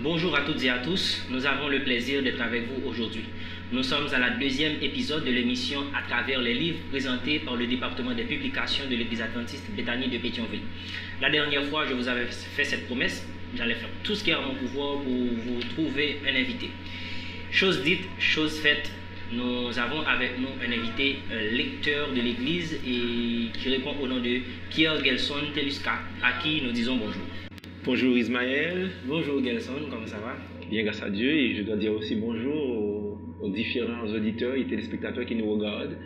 Bonjour à toutes et à tous, nous avons le plaisir d'être avec vous aujourd'hui. Nous sommes à la deuxième épisode de l'émission à travers les livres présentés par le département des publications de l'Église adventiste Béthanie de Pétionville. La dernière fois, je vous avais fait cette promesse, j'allais faire tout ce qui est en mon pouvoir pour vous trouver un invité. Chose dite, chose faite, nous avons avec nous un invité, un lecteur de l'Église et qui répond au nom de Pierre Gelson Teluska, à qui nous disons bonjour. Bonjour Ismaël. Bonjour Gelson, comment ça va? Bien, grâce à Dieu, et je dois dire aussi bonjour aux différents auditeurs et téléspectateurs qui nous regardent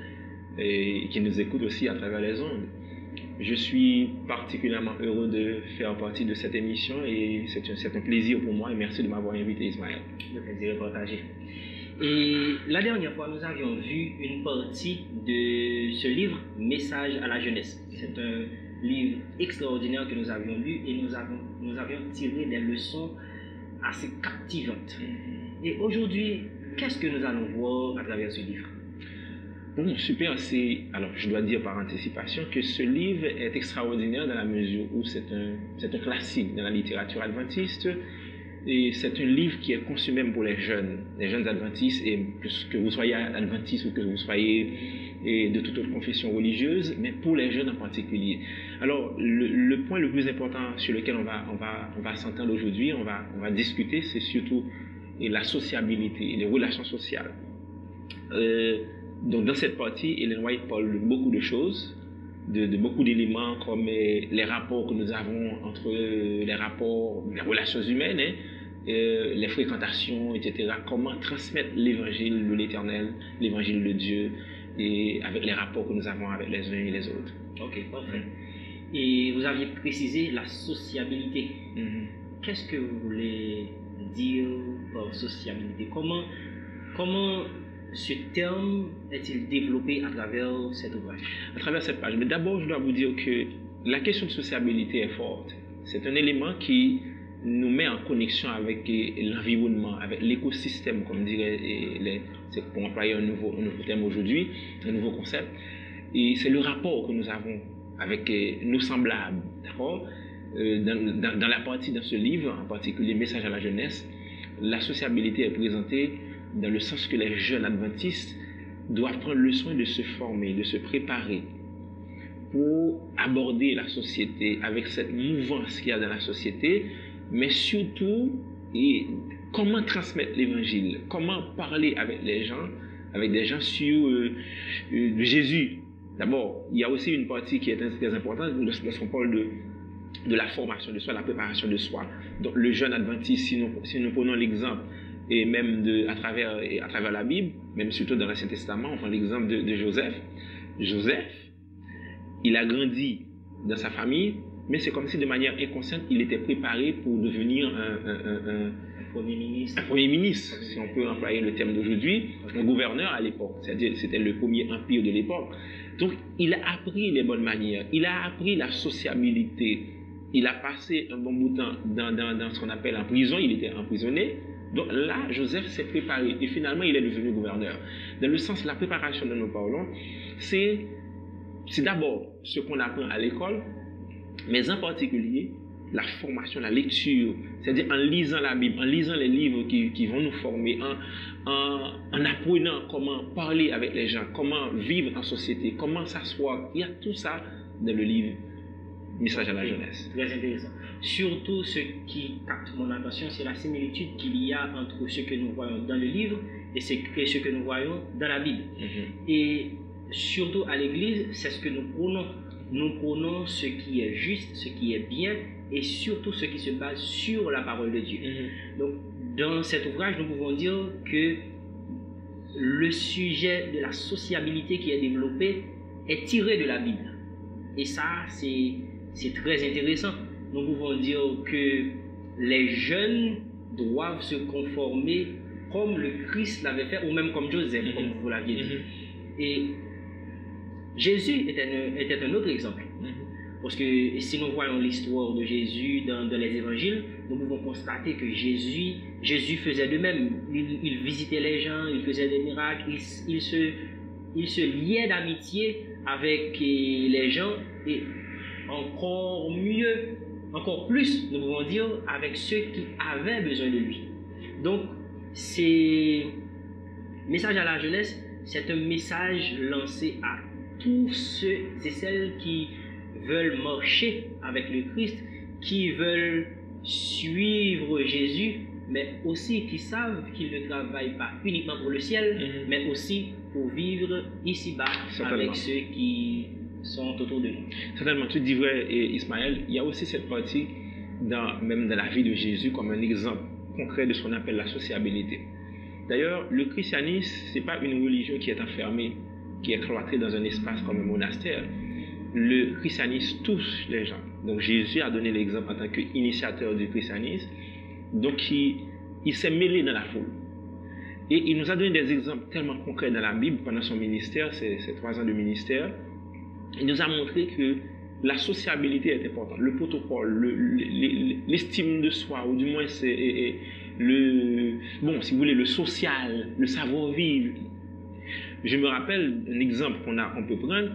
et qui nous écoutent aussi à travers les ondes. Je suis particulièrement heureux de faire partie de cette émission et c'est un plaisir pour moi et merci de m'avoir invité Ismaël. Le plaisir est partagé. Et la dernière fois, nous avions vu une partie de ce livre Message à la jeunesse. C'est un livre extraordinaire que nous avions lu et nous avions tiré des leçons assez captivantes. Et aujourd'hui, qu'est-ce que nous allons voir à travers ce livre? Bon, super, alors je dois dire par anticipation que ce livre est extraordinaire dans la mesure où c'est un classique dans la littérature adventiste et c'est un livre qui est conçu même pour les jeunes adventistes, et que vous soyez adventiste ou que vous soyez de toute autre confession religieuse, mais pour les jeunes en particulier. Alors, le point le plus important sur lequel on va s'entendre aujourd'hui, on va discuter, c'est surtout la sociabilité et les relations sociales. Donc, dans cette partie, Ellen White parle de beaucoup de choses, de beaucoup d'éléments comme les rapports que nous avons entre les relations humaines, les fréquentations, etc. Comment transmettre l'évangile de l'Éternel, l'évangile de Dieu, et avec les rapports que nous avons avec les uns et les autres. Ok, parfait. Et vous aviez précisé la sociabilité. Qu'est-ce que vous voulez dire par sociabilité? Comment ce terme est-il développé à travers cet ouvrage? À travers cette page. Mais d'abord, je dois vous dire que la question de sociabilité est forte. C'est un élément qui nous met en connexion avec l'environnement, avec l'écosystème, comme dirait, c'est pour employer un nouveau terme aujourd'hui, un nouveau concept. Et c'est le rapport que nous avons avec nos semblables, d'accord? Dans la partie, dans ce livre, en particulier Message à la jeunesse, la sociabilité est présentée dans le sens que les jeunes adventistes doivent prendre le soin de se former, de se préparer pour aborder la société avec cette mouvance qu'il y a dans la société, mais surtout comment transmettre l'évangile, comment parler avec des gens sur Jésus. D'abord, il y a aussi une partie qui est très importante lorsqu'on parle de la formation de soi, la préparation de soi. Donc le jeune adventiste, si nous prenons l'exemple, et même à travers la Bible, même surtout dans l'Ancien Testament, on prend l'exemple de Joseph. Joseph, il a grandi dans sa famille, mais c'est comme si de manière inconsciente, il était préparé pour devenir un premier ministre, si on peut employer le terme d'aujourd'hui, un gouverneur à l'époque, c'est-à-dire c'était le premier empire de l'époque. Donc il a appris les bonnes manières, il a appris la sociabilité, il a passé un bon bout de temps dans ce qu'on appelle en prison, il était emprisonné. Donc là, Joseph s'est préparé et finalement il est devenu gouverneur. Dans le sens, la préparation dont nous parlons, c'est d'abord ce qu'on apprend à l'école, mais en particulier la formation, la lecture, c'est-à-dire en lisant la Bible, en lisant les livres qui vont nous former, en apprenant comment parler avec les gens, comment vivre en société, comment s'asseoir. Il y a tout ça dans le livre Message à la jeunesse. Très intéressant. Surtout, ce qui capte mon attention, c'est la similitude qu'il y a entre ce que nous voyons dans le livre et ce que nous voyons dans la Bible. Et surtout à l'Église, c'est ce que nous prônons. Nous prônons ce qui est juste, ce qui est bien et surtout ce qui se base sur la parole de Dieu. Donc, dans cet ouvrage, nous pouvons dire que le sujet de la sociabilité qui est développé est tiré de la Bible. Et ça, c'est très intéressant. Nous pouvons dire que les jeunes doivent se conformer comme le Christ l'avait fait, ou même comme Joseph, comme vous l'aviez dit. Et Jésus était un autre exemple. Parce que si nous voyons l'histoire de Jésus dans les évangiles, nous pouvons constater que Jésus faisait de même. Il visitait les gens, il faisait des miracles, il se liait d'amitié avec les gens et encore mieux, encore plus, nous pouvons dire, avec ceux qui avaient besoin de lui. Donc, c'est message à la jeunesse, c'est un message lancé à tous ceux et celles qui veulent marcher avec le Christ, qui veulent suivre Jésus, mais aussi qui savent qu'ils ne travaillent pas uniquement pour le ciel, mais aussi pour vivre ici-bas avec ceux qui sont autour de nous. Certainement, tu dis vrai, Ismaël, il y a aussi cette partie, même dans la vie de Jésus, comme un exemple concret de ce qu'on appelle la sociabilité. D'ailleurs, le christianisme, ce n'est pas une religion qui est enfermée, qui est cloîtrée dans un espace comme un monastère. Le christianisme touche les gens. Donc Jésus a donné l'exemple en tant qu'initiateur du christianisme. Donc il s'est mêlé dans la foule. Et il nous a donné des exemples tellement concrets dans la Bible pendant son ministère, ses 3 ans de ministère. Il nous a montré que la sociabilité est importante, le protocole, l'estime de soi, ou du moins c'est si vous voulez, le social, le savoir-vivre. Je me rappelle un exemple qu'on peut prendre.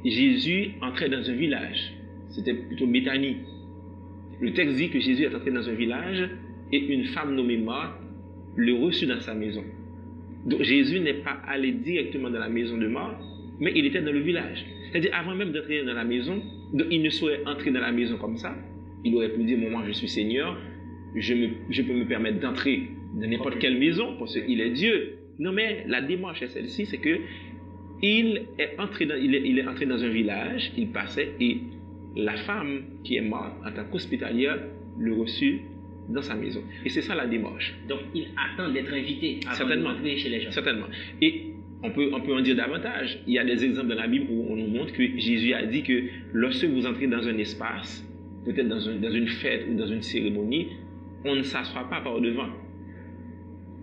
Jésus entrait dans un village. C'était plutôt Béthanie. Le texte dit que Jésus est entré dans un village et une femme nommée Marthe le reçut dans sa maison. Donc Jésus n'est pas allé directement dans la maison de Marthe, mais il était dans le village. C'est-à-dire, avant même d'entrer dans la maison, il ne saurait entrer dans la maison comme ça. Il aurait pu dire, moi je suis Seigneur, je peux me permettre d'entrer dans n'importe quelle maison parce qu'il est Dieu. Non, mais la démarche est celle-ci, c'est que il est entré dans un village, il passait, et la femme qui est morte en tant qu'hospitalière le reçut dans sa maison. Et c'est ça la démarche. Donc il attend d'être invité avant d'entrer chez les gens. Certainement. Et on peut en dire davantage. Il y a des exemples dans la Bible où on nous montre que Jésus a dit que lorsque vous entrez dans un espace, peut-être dans une fête ou dans une cérémonie, on ne s'assoit pas par devant.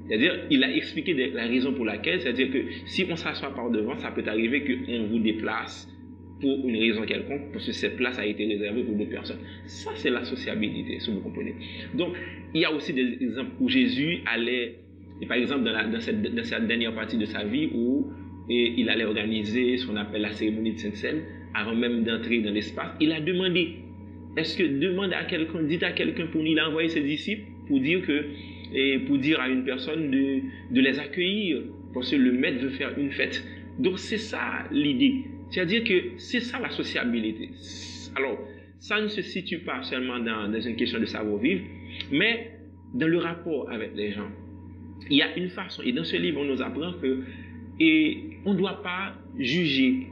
C'est-à-dire, il a expliqué la raison pour laquelle, c'est-à-dire que si on s'assoit par devant, ça peut arriver qu'on vous déplace pour une raison quelconque, parce que cette place a été réservée pour d'autres personnes. Ça, c'est la sociabilité, si vous comprenez. Donc, il y a aussi des exemples où Jésus allait, et par exemple, dans cette dernière partie de sa vie, où il allait organiser ce qu'on appelle la cérémonie de Sainte-Seine, avant même d'entrer dans l'espace, il a demandé, dites à quelqu'un pour il a envoyé ses disciples pour dire à une personne de les accueillir, parce que le maître veut faire une fête. Donc c'est ça l'idée. C'est-à-dire que c'est ça la sociabilité. Alors, ça ne se situe pas seulement dans une question de savoir-vivre, mais dans le rapport avec les gens. Il y a une façon, et dans ce livre, on nous apprend que on ne doit pas juger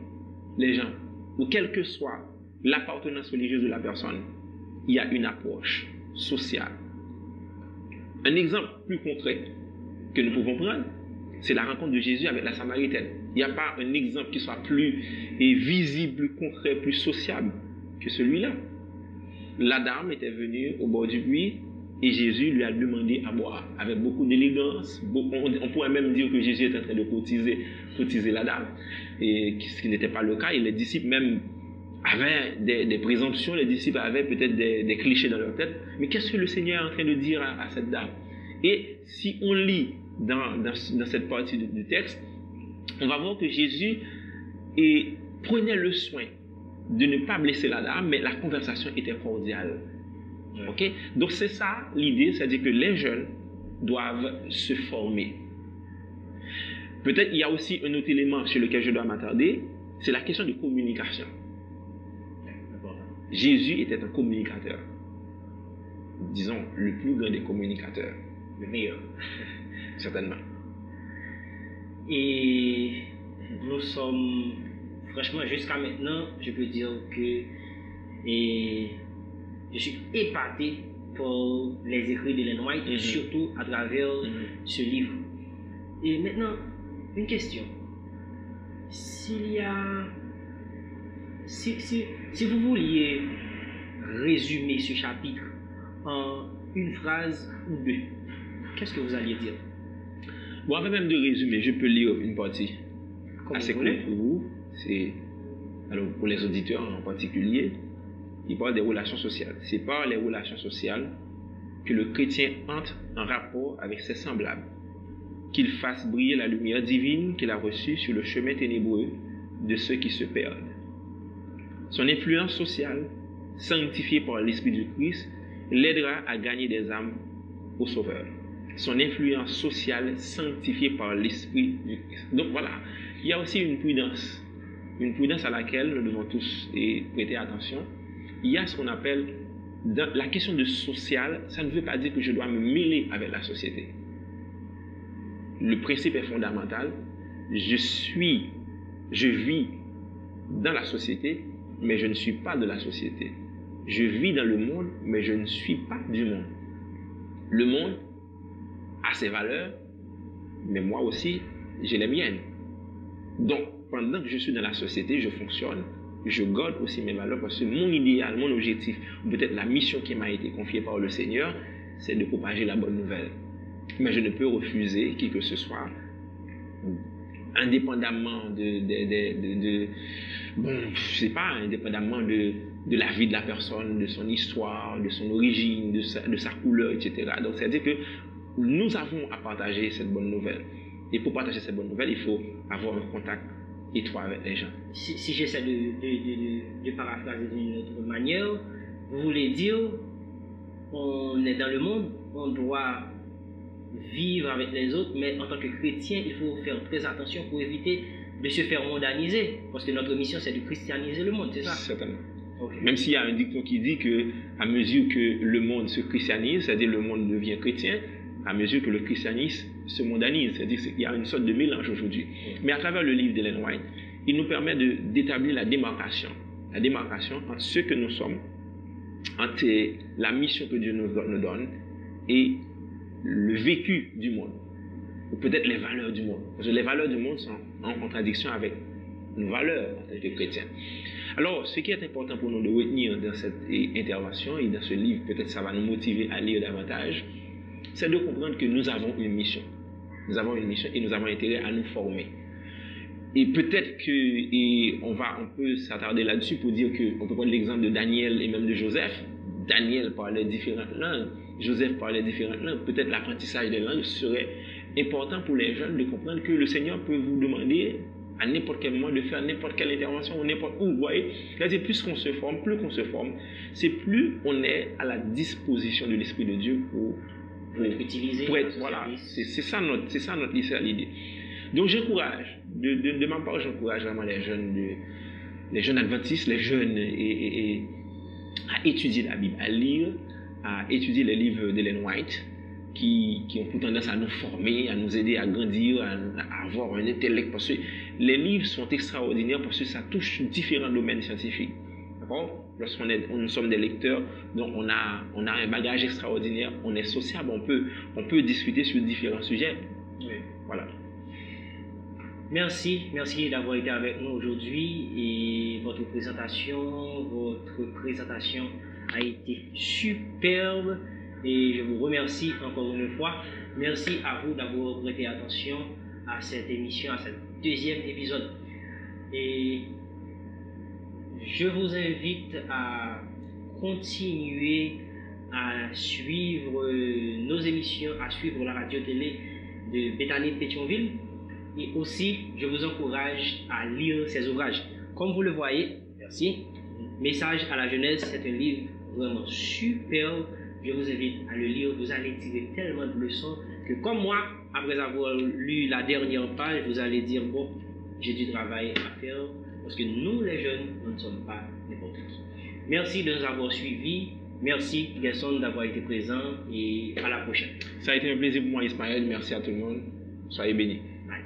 les gens, ou quelle que soit l'appartenance religieuse de la personne. Il y a une approche sociale. Un exemple plus concret que nous pouvons prendre, c'est la rencontre de Jésus avec la Samaritaine. Il n'y a pas un exemple qui soit plus visible, plus concret, plus sociable que celui-là. La dame était venue au bord du puits et Jésus lui a demandé à boire avec beaucoup d'élégance. On pourrait même dire que Jésus est en train de courtiser la dame, et ce qui n'était pas le cas. Et les disciples même avaient des présomptions, les disciples avaient peut-être des clichés dans leur tête. Mais qu'est-ce que le Seigneur est en train de dire à cette dame? Et si on lit dans cette partie du texte, on va voir que Jésus prenait le soin de ne pas blesser la dame, mais la conversation était cordiale. Okay? Donc c'est ça l'idée, c'est-à-dire que les jeunes doivent se former. Peut-être il y a aussi un autre élément sur lequel je dois m'attarder, c'est la question de communication. Jésus était un communicateur. Disons, le plus grand des communicateurs. Le meilleur. Certainement. Et nous sommes, franchement, jusqu'à maintenant, je peux dire que je suis épaté par les écrits d'Ellen White, surtout à travers ce livre. Et maintenant, une question. Si vous vouliez résumer ce chapitre en une phrase ou deux, qu'est-ce que vous alliez dire? Bon, avant même de résumer, je peux lire une partie assez courte pour vous. Alors, pour les auditeurs en particulier, il parle des relations sociales. C'est par les relations sociales que le chrétien entre en rapport avec ses semblables, qu'il fasse briller la lumière divine qu'il a reçue sur le chemin ténébreux de ceux qui se perdent. Son influence sociale, sanctifiée par l'Esprit du Christ, l'aidera à gagner des âmes au Sauveur. Son influence sociale, sanctifiée par l'Esprit du Christ. Donc voilà, il y a aussi une prudence à laquelle nous devons tous prêter attention. Il y a ce qu'on appelle, dans la question de social, ça ne veut pas dire que je dois me mêler avec la société. Le principe est fondamental. Je vis dans la société, mais je ne suis pas de la société. Je vis dans le monde, mais je ne suis pas du monde. Le monde a ses valeurs, mais moi aussi, j'ai les miennes. Donc, pendant que je suis dans la société, je fonctionne, je garde aussi mes valeurs parce que mon idéal, mon objectif, ou peut-être la mission qui m'a été confiée par le Seigneur, c'est de propager la bonne nouvelle. Mais je ne peux refuser qui que ce soit, indépendamment indépendamment de la vie de la personne, de son histoire, de son origine, de sa couleur, etc. Donc, c'est-à-dire que nous avons à partager cette bonne nouvelle. Et pour partager cette bonne nouvelle, il faut avoir un contact étroit avec les gens. Si j'essaie de paraphraser d'une autre manière, vous voulez dire, on est dans le monde, on doit vivre avec les autres, mais en tant que chrétien, il faut faire très attention pour éviter de se faire mondaniser, parce que notre mission, c'est de christianiser le monde, c'est ça? Certainement. Okay. Même s'il y a un dicton qui dit que à mesure que le monde se christianise, c'est-à-dire le monde devient chrétien, à mesure que le christianisme se mondanise, c'est-à-dire qu'il y a une sorte de mélange aujourd'hui. Mais à travers le livre d'Ellen White, il nous permet d'établir la démarcation entre ce que nous sommes, entre la mission que Dieu nous donne et le vécu du monde, ou peut-être les valeurs du monde. Parce que les valeurs du monde sont en contradiction avec nos valeurs en tant que chrétiens. Alors, ce qui est important pour nous de retenir dans cette intervention et dans ce livre, peut-être ça va nous motiver à lire davantage, c'est de comprendre que nous avons une mission. Nous avons une mission et nous avons intérêt à nous former. Et peut-être on peut s'attarder là-dessus pour dire qu'on peut prendre l'exemple de Daniel et même de Joseph. Daniel parlait différentes langues, Joseph parlait différentes langues. Peut-être l'apprentissage des langues serait important pour les jeunes de comprendre que le Seigneur peut vous demander à n'importe quel moment de faire n'importe quelle intervention ou n'importe où. Vous voyez, c'est-à-dire plus qu'on se forme, c'est plus on est à la disposition de l'Esprit de Dieu pour être utilisé. Voilà, c'est ça notre l'idée. Donc j'encourage, de ma part, j'encourage vraiment les jeunes adventistes, les jeunes à étudier la Bible, à lire, à étudier les livres d'Ellen White qui ont pour tendance à nous former, à nous aider à grandir, à avoir un intellect, parce que les livres sont extraordinaires parce que ça touche différents domaines scientifiques. D'accord? Lorsqu'on nous sommes des lecteurs, donc on a un bagage extraordinaire, on est sociable, on peut discuter sur différents sujets. Oui. Voilà. Merci d'avoir été avec nous aujourd'hui et votre présentation a été superbe et je vous remercie encore une fois. Merci à vous d'avoir prêté attention à cette émission, à ce deuxième épisode. Et je vous invite à continuer à suivre nos émissions, à suivre la radio-télé de Bethany de Pétionville. Et aussi, je vous encourage à lire ces ouvrages. Comme vous le voyez, merci. Message à la jeunesse, c'est un livre vraiment superbe. Je vous invite à le lire. Vous allez tirer tellement de leçons que comme moi, après avoir lu la dernière page, vous allez dire, bon, j'ai du travail à faire. Parce que nous, les jeunes, nous ne sommes pas n'importe qui. Merci de nous avoir suivis. Merci, Gerson, d'avoir été présent. Et à la prochaine. Ça a été un plaisir pour moi, Ismaël. Merci à tout le monde. Soyez bénis. Bye.